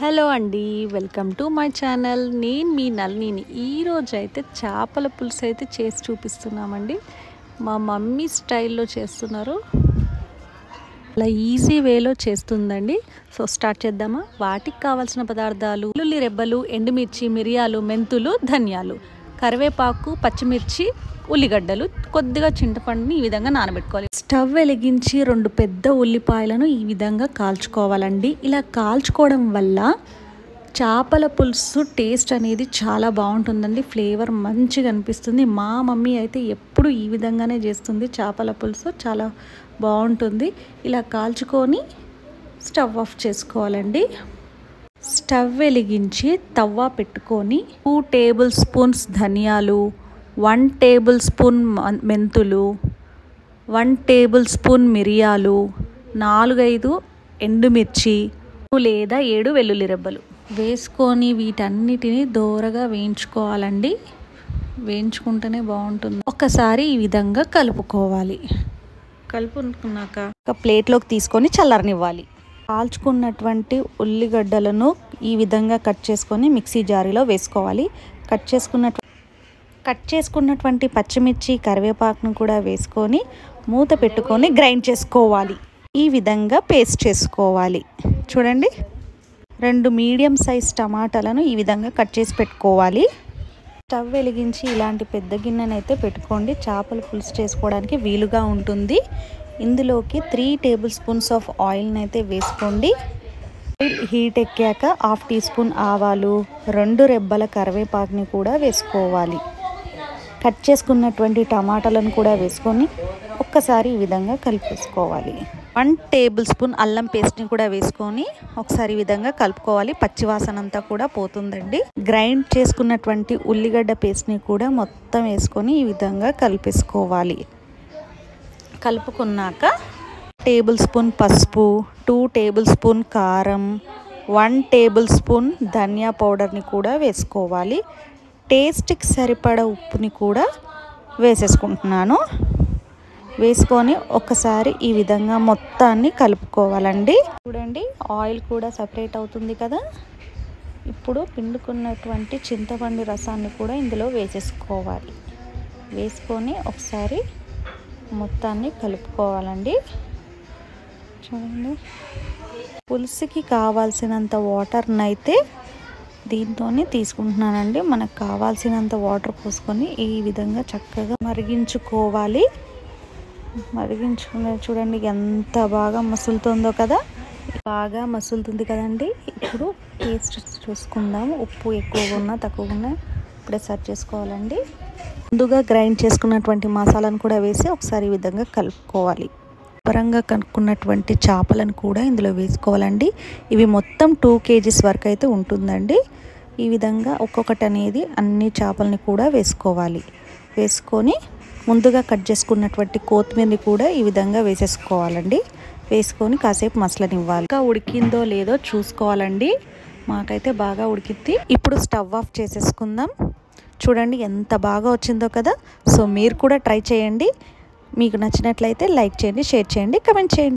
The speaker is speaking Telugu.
హలో అండి, వెల్కమ్ టు మై ఛానల్. నేను మీ నల్లిని. ఈరోజు అయితే చేపల పులుసు అయితే చేసి చూపిస్తున్నామండి. మా మమ్మీ స్టైల్లో చేస్తున్నారు, అలా ఈజీ వేలో చేస్తుందండి. సో స్టార్ట్ చేద్దామా? వాటికి కావాల్సిన పదార్థాలు: వెల్లుల్లి రెబ్బలు, ఎండుమిర్చి, మిరియాలు, మెంతులు, ధనియాలు, కరివేపాకు, పచ్చిమిర్చి, ఉల్లిగడ్డలు, కొద్దిగా చింతపండుని ఈ విధంగా నానబెట్టుకోవాలి. స్టవ్ వెలిగించి 2 పెద్ద ఉల్లిపాయలను ఈ విధంగా కాల్చుకోవాలండి. ఇలా కాల్చుకోవడం వల్ల చేపల పులుసు టేస్ట్ అనేది చాలా బాగుంటుందండి. ఫ్లేవర్ మంచిగా అనిపిస్తుంది. మా మమ్మీ అయితే ఎప్పుడు ఈ విధంగానే చేస్తుంది. చేపల పులుసు చాలా బాగుంటుంది. ఇలా కాల్చుకొని స్టవ్ ఆఫ్ చేసుకోవాలండి. స్టవ్ వెలిగించి తవ్వ పెట్టుకొని 2 టేబుల్ స్పూన్స్ ధనియాలు, 1 టేబుల్ స్పూన్ మెంతులు, 1 టేబుల్ స్పూన్ మిరియాలు, 4-5 ఎండుమిర్చి లేదా 7 వెల్లుల్లి రెబ్బలు వేసుకొని వీటన్నిటిని దోరగా వేయించుకోవాలండి. వేయించుకుంటేనే బాగుంటుంది. ఒకసారి ఈ విధంగా కలుపుకోవాలి. కలుపుకున్నాక ఒక ప్లేట్లోకి తీసుకొని చల్లారనివ్వాలి. కాల్చుకున్నటువంటి ఉల్లిగడ్డలను ఈ విధంగా కట్ చేసుకొని మిక్సీ జారీలో వేసుకోవాలి. కట్ చేసుకున్నటువంటి పచ్చిమిర్చి, కరివేపాకును కూడా వేసుకొని మూత పెట్టుకొని గ్రైండ్ చేసుకోవాలి. ఈ విధంగా పేస్ట్ చేసుకోవాలి. చూడండి, 2 మీడియం సైజ్ టమాటాలను ఈ విధంగా కట్ చేసి పెట్టుకోవాలి. స్టవ్ వెలిగించి ఇలాంటి పెద్ద గిన్నెనైతే పెట్టుకోండి. చేపల పులుసు చేసుకోవడానికి వీలుగా ఉంటుంది. ఇందులోకి 3 టేబుల్ స్పూన్స్ ఆఫ్ ఆయిల్ని అయితే వేసుకోండి. ఆయిల్ హీట్ ఎక్కాక 1/2 టీ స్పూన్ ఆవాలు, 2 రెబ్బల కరివేపాకుని కూడా వేసుకోవాలి. కట్ చేసుకున్నటువంటి టమాటాలను కూడా వేసుకొని ఒక్కసారి ఈ విధంగా కలిపేసుకోవాలి. 1 టేబుల్ స్పూన్ అల్లం పేస్ట్ని కూడా వేసుకొని ఒకసారి ఈ విధంగా కలుపుకోవాలి. పచ్చివాసన అంతా కూడా పోతుందండి. గ్రైండ్ చేసుకున్నటువంటి ఉల్లిగడ్డ పేస్ట్ని కూడా మొత్తం వేసుకొని ఈ విధంగా కలిపేసుకోవాలి. కలుపుకున్నాక టేబుల్ స్పూన్ పసుపు, 2 టేబుల్ స్పూన్ కారం, 1 టేబుల్ స్పూన్ ధనియా పౌడర్ని కూడా వేసుకోవాలి. టేస్ట్కి సరిపడా ఉప్పుని కూడా వేసేసుకుంటున్నాను. వేసుకొని ఒకసారి ఈ విధంగా మొత్తాన్ని కలుపుకోవాలండి. చూడండి, ఆయిల్ కూడా సపరేట్ అవుతుంది కదా. ఇప్పుడు పిండుకున్నటువంటి చింతపండు రసాన్ని కూడా ఇందులో వేసేసుకోవాలి. వేసుకొని ఒకసారి మొత్తాన్ని కలుపుకోవాలండి. చూడండి, పులుసుకి కావాల్సినంత వాటర్ని అయితే దీంతోనే తీసుకుంటున్నానండి. మనకు కావాల్సినంత వాటర్ పోసుకొని ఈ విధంగా చక్కగా మరిగించుకోవాలి. మరిగించుకునే చూడండి ఎంత బాగా మసులుతుందో కదా. బాగా మసులుతుంది కదండి. ఇప్పుడు టేస్ట్ చూసుకుందాము. ఉప్పు ఎక్కువగా ఉన్నా తక్కువగా ఉన్నా ఇప్పుడే సర్వ్ చేసుకోవాలండి. ముందుగా గ్రైండ్ చేసుకున్నటువంటి మసాలాను కూడా వేసి ఒకసారి ఈ విధంగా కలుపుకోవాలి. పరంగా కనుక్కున్నటువంటి చేపలను కూడా ఇందులో వేసుకోవాలండి. ఇవి మొత్తం 2 kgs వరకు అయితే ఉంటుందండి. ఈ విధంగా ఒక్కొక్కటి అనేది అన్ని చేపలని కూడా వేసుకోవాలి. వేసుకొని ముందుగా కట్ చేసుకున్నటువంటి కొత్తిమీరని కూడా ఈ విధంగా వేసేసుకోవాలండి. వేసుకొని కాసేపు మసలనివ్వాలి. ఇంకా ఉడికిందో లేదో చూసుకోవాలండి. మాకైతే బాగా ఉడికింది. ఇప్పుడు స్టవ్ ఆఫ్ చేసేసుకుందాం. చూడండి ఎంత బాగా వచ్చిందో కదా. సో మీరు కూడా ట్రై చేయండి. మీకు నచ్చినట్లయితే లైక్ చేయండి, షేర్ చేయండి, కమెంట్ చేయండి.